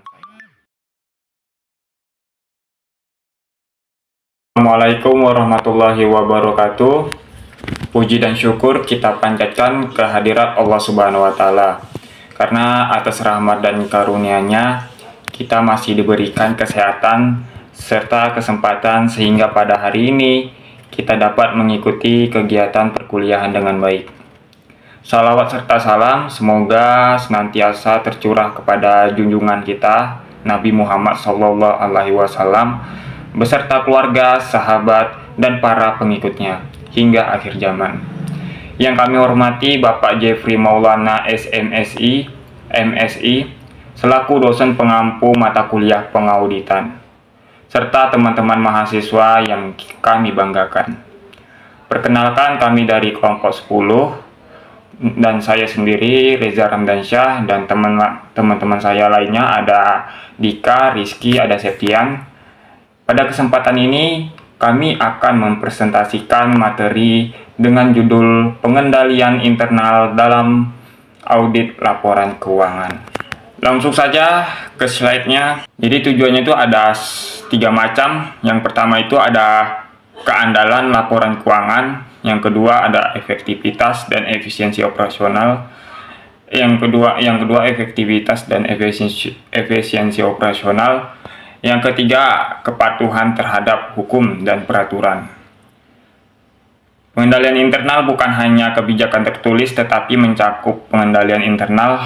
teman saya. Assalamualaikum warahmatullahi wabarakatuh. Puji dan syukur kita panjatkan kehadirat Allah Subhanahu wa Ta'ala, karena atas rahmat dan karunia-Nya kita masih diberikan kesehatan serta kesempatan sehingga pada hari ini kita dapat mengikuti kegiatan perkuliahan dengan baik. Salawat serta salam semoga senantiasa tercurah kepada junjungan kita Nabi Muhammad SAW beserta keluarga, sahabat, dan para pengikutnya hingga akhir zaman. Yang kami hormati Bapak Jeffrey Maulana SMSI, MSI, selaku dosen pengampu mata kuliah pengauditan, serta teman-teman mahasiswa yang kami banggakan. Perkenalkan, kami dari kelompok 10, dan saya sendiri Reza Ramdansyah, dan teman-teman saya lainnya ada Dika, Rizky, ada Septian. Pada kesempatan ini kami akan mempresentasikan materi dengan judul pengendalian internal dalam audit laporan keuangan. Langsung saja ke slide-nya. Jadi tujuannya itu ada 3 macam. Yang pertama itu ada keandalan laporan keuangan, yang kedua ada efektivitas dan efisiensi operasional, yang kedua efektivitas dan efisiensi operasional, yang ketiga kepatuhan terhadap hukum dan peraturan. Pengendalian internal bukan hanya kebijakan tertulis tetapi mencakup pengendalian internal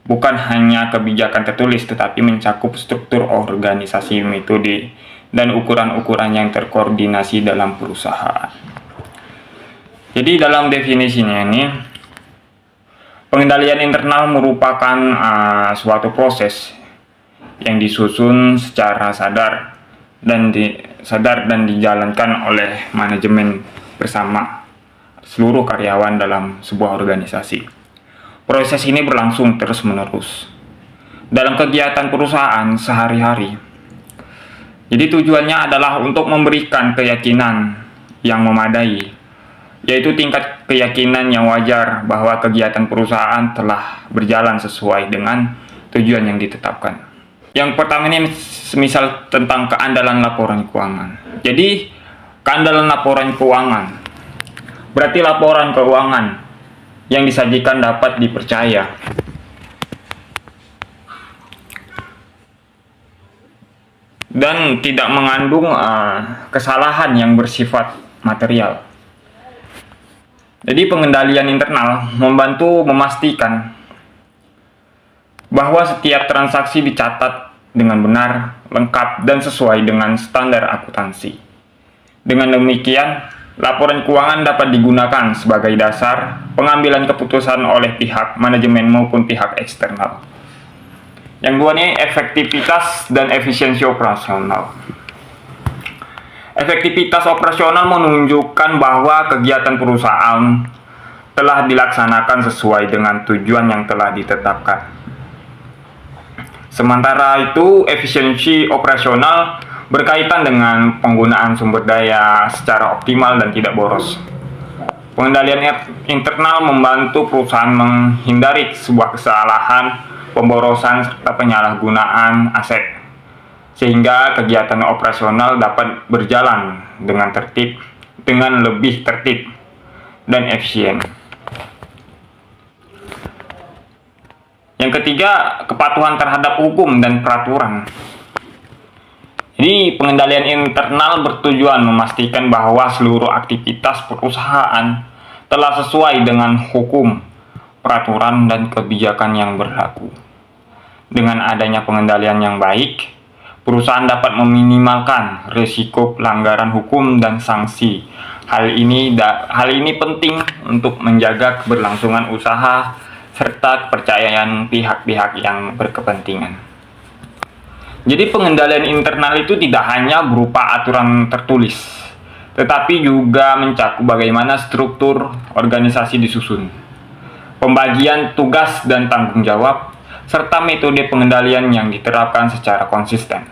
bukan hanya kebijakan tertulis tetapi mencakup struktur organisasi, metode, dan ukuran-ukuran yang terkoordinasi dalam perusahaan. Jadi dalam definisinya ini, pengendalian internal merupakan suatu proses yang disusun secara sadar dan dijalankan oleh manajemen bersama seluruh karyawan dalam sebuah organisasi. Proses ini berlangsung terus-menerus dalam kegiatan perusahaan sehari-hari. Jadi tujuannya adalah untuk memberikan keyakinan yang memadai, yaitu tingkat keyakinan yang wajar bahwa kegiatan perusahaan telah berjalan sesuai dengan tujuan yang ditetapkan. Yang pertama ini semisal tentang keandalan laporan keuangan. Jadi keandalan laporan keuangan berarti laporan keuangan yang disajikan dapat dipercaya, dan tidak mengandung kesalahan yang bersifat material. Jadi pengendalian internal membantu memastikan bahwa setiap transaksi dicatat dengan benar, lengkap, dan sesuai dengan standar akuntansi. Dengan demikian, laporan keuangan dapat digunakan sebagai dasar pengambilan keputusan oleh pihak manajemen maupun pihak eksternal. Yang kedua ini efektivitas dan efisiensi operasional. Efektivitas operasional menunjukkan bahwa kegiatan perusahaan telah dilaksanakan sesuai dengan tujuan yang telah ditetapkan. Sementara itu, efisiensi operasional berkaitan dengan penggunaan sumber daya secara optimal dan tidak boros. Pengendalian internal membantu perusahaan menghindari sebuah kesalahan, pemborosan, serta penyalahgunaan aset, sehingga kegiatan operasional dapat berjalan dengan lebih tertib dan efisien. Yang ketiga, kepatuhan terhadap hukum dan peraturan. Jadi pengendalian internal bertujuan memastikan bahwa seluruh aktivitas perusahaan telah sesuai dengan hukum, peraturan, dan kebijakan yang berlaku. Dengan adanya pengendalian yang baik, perusahaan dapat meminimalkan risiko pelanggaran hukum dan sanksi. Hal ini penting untuk menjaga keberlangsungan usaha serta kepercayaan pihak-pihak yang berkepentingan. Jadi pengendalian internal itu tidak hanya berupa aturan tertulis, tetapi juga mencakup bagaimana struktur organisasi disusun, pembagian tugas dan tanggung jawab, serta metode pengendalian yang diterapkan secara konsisten.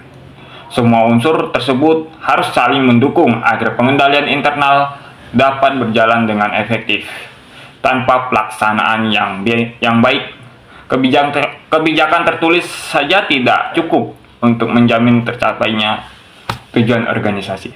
Semua unsur tersebut harus saling mendukung agar pengendalian internal dapat berjalan dengan efektif. Tanpa pelaksanaan yang baik, Kebijakan tertulis saja tidak cukup untuk menjamin tercapainya tujuan organisasi.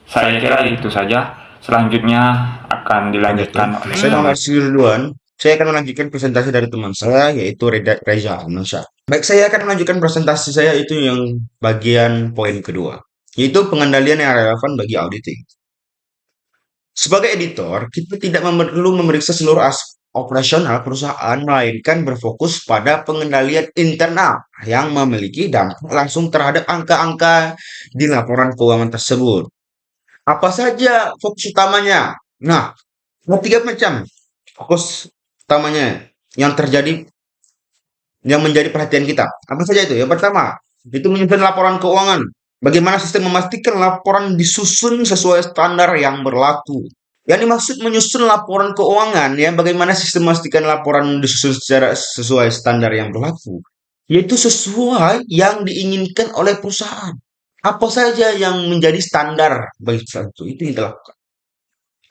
Saya kira itu saja. Selanjutnya akan dilanjutkan oleh Saya duluan. Saya akan melanjutkan presentasi dari teman saya, yaitu Reza Anusha. Baik, saya akan melanjutkan presentasi saya itu yang bagian poin kedua, yaitu pengendalian yang relevan bagi auditing. Sebagai editor, kita tidak perlu memeriksa seluruh aspek operasional perusahaan, melainkan berfokus pada pengendalian internal yang memiliki dampak langsung terhadap angka-angka di laporan keuangan tersebut. Apa saja fokus utamanya? Nah, ada 3 macam fokus utamanya yang menjadi perhatian kita. Apa saja itu? Yang pertama, itu menyusun laporan keuangan. Bagaimana sistem memastikan laporan disusun sesuai standar yang berlaku. Yang dimaksud menyusun laporan keuangan, ya, bagaimana sistem memastikan laporan disusun sesuai standar yang berlaku, yaitu sesuai yang diinginkan oleh perusahaan. Apa saja yang menjadi standar bagi perusahaan itu yang dilakukan.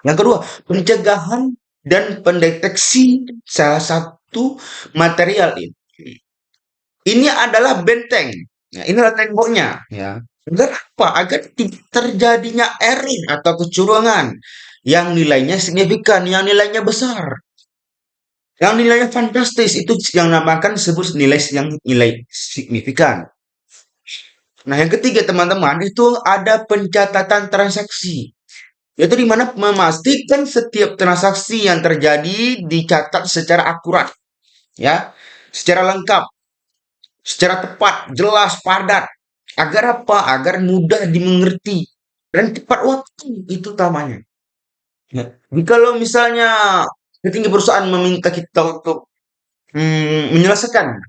Yang kedua, pencegahan dan pendeteksi salah satu material ini. Ini adalah benteng. Nah, inilah temboknya, ya. Agar apa? Agar tidak terjadinya error atau kecurangan yang nilainya signifikan, yang nilainya besar, yang nilainya fantastis, itu yang namakan disebut nilai signifikan. Nah, yang ketiga teman-teman, itu ada pencatatan transaksi, yaitu di mana memastikan setiap transaksi yang terjadi dicatat secara akurat, ya, secara lengkap, secara tepat, jelas, padat. Agar apa? Agar mudah dimengerti dan tepat waktu, itu utamanya. Ya. Kalau misalnya ketika perusahaan meminta kita untuk menyelesaikan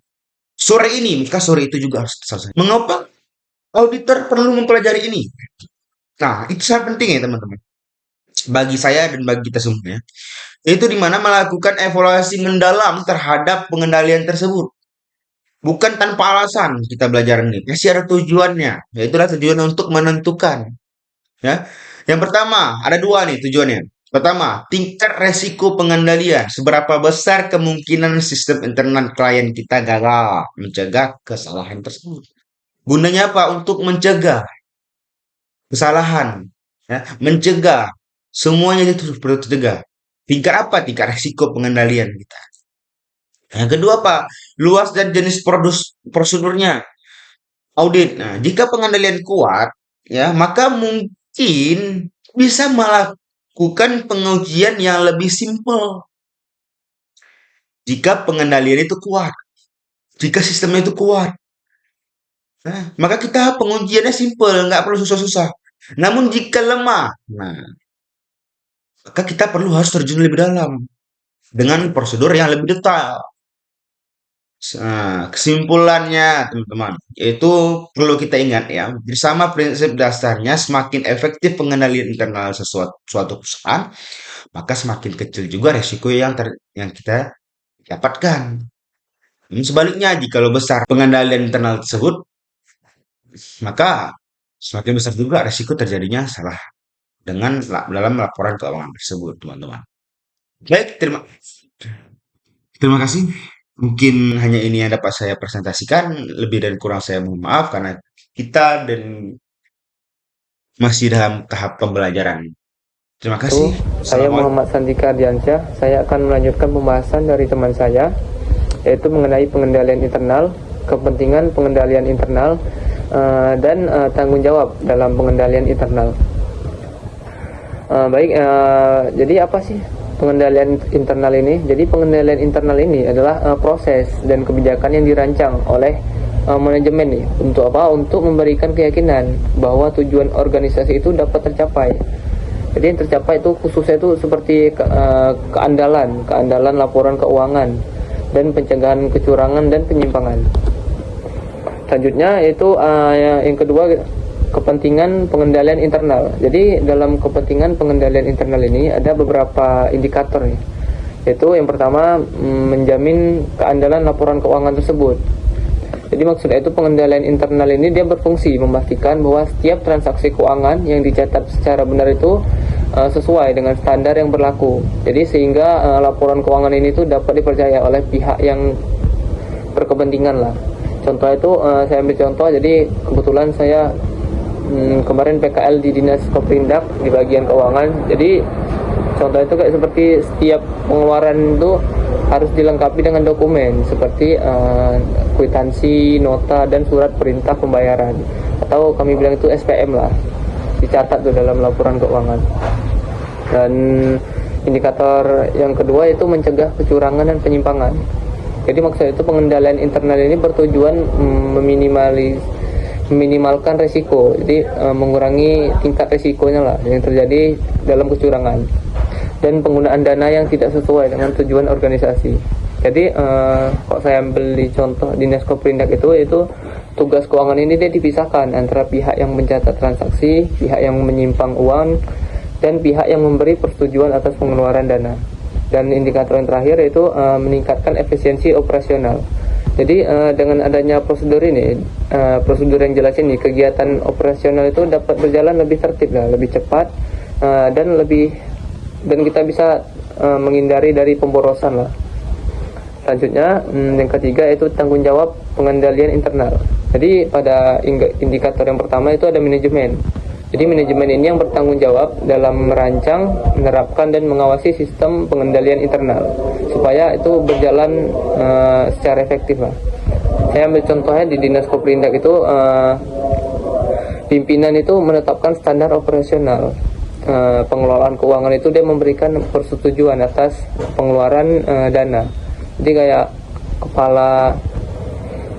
sore ini, maka sore itu juga harus selesai. Mengapa auditor perlu mempelajari ini? Nah, itu sangat penting ya teman-teman. Bagi saya dan bagi kita semuanya. Itu dimana melakukan evaluasi mendalam terhadap pengendalian tersebut. Bukan tanpa alasan kita belajar ini. Pasti ada tujuannya. Yaitulah tujuan untuk menentukan. Ya. Yang pertama, ada 2 nih tujuannya. Pertama, tingkat resiko pengendalian. Seberapa besar kemungkinan sistem internal klien kita gagal mencegah kesalahan tersebut. Gunanya apa? Untuk mencegah kesalahan. Ya. Mencegah. Semuanya itu perlu dicegah. Tingkat apa? Tingkat resiko pengendalian kita. Yang kedua, Pak, luas dan jenis prosedurnya. Audit. Nah, jika pengendalian kuat, ya, maka mungkin bisa melakukan pengujian yang lebih simpel. Jika pengendalian itu kuat, jika sistemnya itu kuat, nah, maka kita pengujiannya simpel, nggak perlu susah-susah. Namun jika lemah, nah, maka kita harus terjun lebih dalam dengan prosedur yang lebih detail. Nah, kesimpulannya teman-teman, itu perlu kita ingat ya, bersama prinsip dasarnya semakin efektif pengendalian internal suatu perusahaan, maka semakin kecil juga resiko yang kita dapatkan. Sebaliknya, jika besar pengendalian internal tersebut, maka semakin besar juga resiko terjadinya salah dalam laporan keuangan tersebut, teman-teman. Baik, terima kasih. Mungkin hanya ini yang dapat saya presentasikan. Lebih dan kurang saya mohon maaf karena kita masih dalam tahap pembelajaran. Terima kasih. Saya Muhammad Sandika Ardiansyah. Saya akan melanjutkan pembahasan dari teman saya, yaitu mengenai pengendalian internal, kepentingan pengendalian internal, dan tanggung jawab dalam pengendalian internal. Jadi apa sih pengendalian internal ini? Jadi pengendalian internal ini adalah proses dan kebijakan yang dirancang oleh manajemen nih. Untuk apa? Untuk memberikan keyakinan bahwa tujuan organisasi itu dapat tercapai. Jadi yang tercapai itu khususnya itu seperti keandalan laporan keuangan dan pencegahan kecurangan dan penyimpangan. Selanjutnya yaitu yang kedua, kepentingan pengendalian internal. Jadi dalam kepentingan pengendalian internal ini ada beberapa indikator nih. Yaitu yang pertama, menjamin keandalan laporan keuangan tersebut. Jadi maksudnya itu pengendalian internal ini dia berfungsi memastikan bahwa setiap transaksi keuangan yang dicatat secara benar itu sesuai dengan standar yang berlaku. Jadi sehingga laporan keuangan ini tuh dapat dipercaya oleh pihak yang kepentingan lah. Contoh itu saya ambil contoh, jadi kebetulan saya kemarin PKL di Dinas Koprindak di bagian keuangan. Jadi contoh itu kayak seperti setiap pengeluaran itu harus dilengkapi dengan dokumen seperti kwitansi, nota, dan surat perintah pembayaran, atau kami bilang itu SPM lah, dicatat tuh dalam laporan keuangan. Dan indikator yang kedua itu mencegah kecurangan dan penyimpangan. Jadi maksud itu pengendalian internal ini bertujuan meminimalkan resiko, jadi mengurangi tingkat resikonya lah yang terjadi dalam kecurangan dan penggunaan dana yang tidak sesuai dengan tujuan organisasi. Jadi kok saya ambil di contoh Dinas Koprindak itu tugas keuangan ini dia dipisahkan antara pihak yang mencatat transaksi, pihak yang menyimpang uang, dan pihak yang memberi persetujuan atas pengeluaran dana. Dan indikator yang terakhir yaitu meningkatkan efisiensi operasional. Jadi dengan adanya prosedur ini, prosedur yang jelas ini, kegiatan operasional itu dapat berjalan lebih tertib lah, lebih cepat, dan kita bisa menghindari dari pemborosan lah. Selanjutnya yang ketiga itu tanggung jawab pengendalian internal. Jadi pada indikator yang pertama itu ada manajemen. Jadi manajemen ini yang bertanggung jawab dalam merancang, menerapkan, dan mengawasi sistem pengendalian internal supaya itu berjalan secara efektif lah. Saya ambil contohnya di Dinas Koprindak itu pimpinan itu menetapkan standar operasional pengelolaan keuangan, itu dia memberikan persetujuan atas pengeluaran dana. Jadi kayak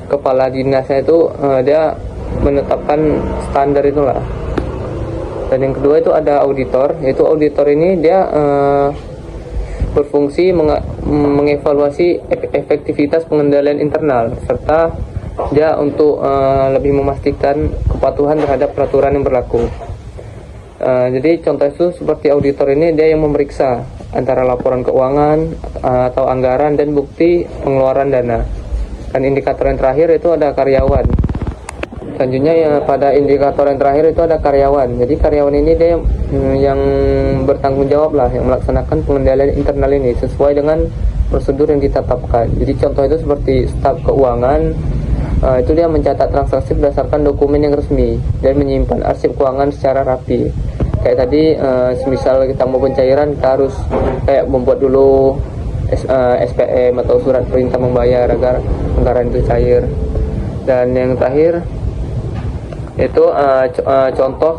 kepala dinasnya itu dia menetapkan standar itulah. Dan yang kedua itu ada auditor, yaitu auditor ini dia berfungsi mengevaluasi efektivitas pengendalian internal, serta dia untuk lebih memastikan kepatuhan terhadap peraturan yang berlaku. Jadi contoh itu seperti auditor ini dia yang memeriksa antara laporan keuangan atau anggaran dan bukti pengeluaran dana. Dan indikator yang terakhir itu ada karyawan. Selanjutnya ya, pada indikator yang terakhir itu ada karyawan. Jadi karyawan ini dia yang bertanggung jawab lah, yang melaksanakan pengendalian internal ini sesuai dengan prosedur yang ditetapkan. Jadi contoh itu seperti staf keuangan, itu dia mencatat transaksi berdasarkan dokumen yang resmi dan menyimpan arsip keuangan secara rapi. Kayak tadi semisal kita mau pencairan, kita harus kayak membuat dulu SPM atau surat perintah membayar agar anggaran itu cair. Dan yang terakhir itu contoh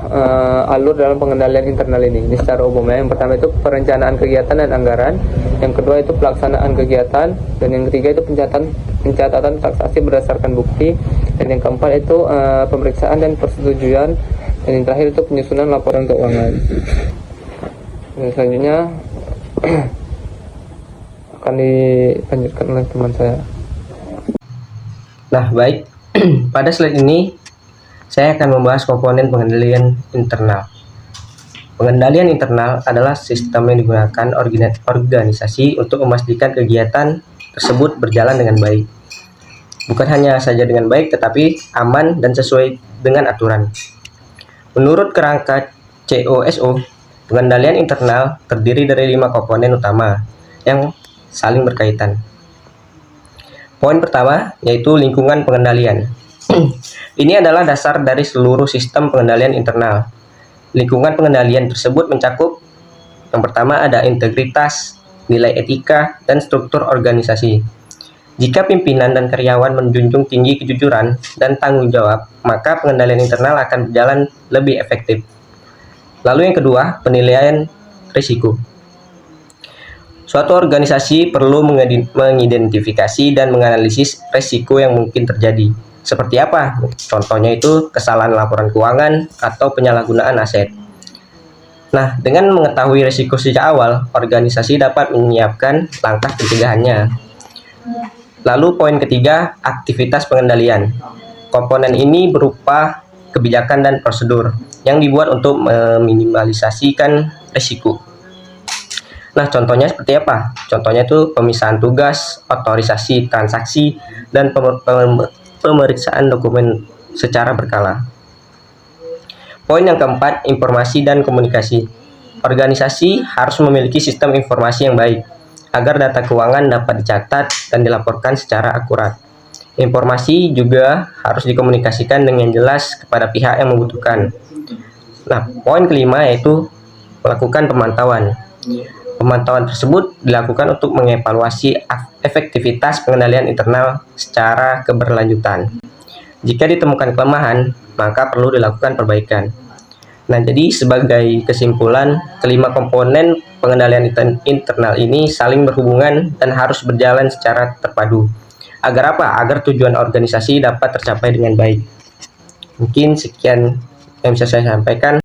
alur dalam pengendalian internal ini secara umum. Yang pertama itu perencanaan kegiatan dan anggaran, yang kedua itu pelaksanaan kegiatan, dan yang ketiga itu pencatatan transaksi berdasarkan bukti, dan yang keempat itu pemeriksaan dan persetujuan, dan yang terakhir itu penyusunan laporan keuangan. Dan selanjutnya akan dilanjutkan oleh teman saya. Nah, baik. Pada slide ini saya akan membahas komponen pengendalian internal. Pengendalian internal adalah sistem yang digunakan organisasi untuk memastikan kegiatan tersebut berjalan dengan baik. Bukan hanya saja dengan baik, tetapi aman dan sesuai dengan aturan. Menurut kerangka COSO, pengendalian internal terdiri dari 5 komponen utama yang saling berkaitan. Poin pertama yaitu lingkungan pengendalian. Ini adalah dasar dari seluruh sistem pengendalian internal. Lingkungan pengendalian tersebut mencakup yang pertama ada integritas, nilai etika, dan struktur organisasi. Jika pimpinan dan karyawan menjunjung tinggi kejujuran dan tanggung jawab, maka pengendalian internal akan berjalan lebih efektif. Lalu yang kedua, penilaian risiko. Suatu organisasi perlu mengidentifikasi dan menganalisis risiko yang mungkin terjadi. Seperti apa? Contohnya itu kesalahan laporan keuangan atau penyalahgunaan aset. Nah, dengan mengetahui risiko sejak awal, organisasi dapat menyiapkan langkah pencegahannya. Lalu poin ketiga, aktivitas pengendalian. Komponen ini berupa kebijakan dan prosedur yang dibuat untuk meminimalisasikan risiko. Nah, contohnya seperti apa? Contohnya itu pemisahan tugas, otorisasi transaksi, dan pemeriksaan dokumen secara berkala. Poin yang keempat, informasi dan komunikasi. Organisasi harus memiliki sistem informasi yang baik agar data keuangan dapat dicatat dan dilaporkan secara akurat. Informasi juga harus dikomunikasikan dengan jelas kepada pihak yang membutuhkan. Nah, poin kelima yaitu melakukan pemantauan. Pemantauan tersebut dilakukan untuk mengevaluasi efektivitas pengendalian internal secara keberlanjutan. Jika ditemukan kelemahan, maka perlu dilakukan perbaikan. Nah, jadi sebagai kesimpulan, kelima komponen pengendalian internal ini saling berhubungan dan harus berjalan secara terpadu. Agar apa? Agar tujuan organisasi dapat tercapai dengan baik. Mungkin sekian yang bisa saya sampaikan.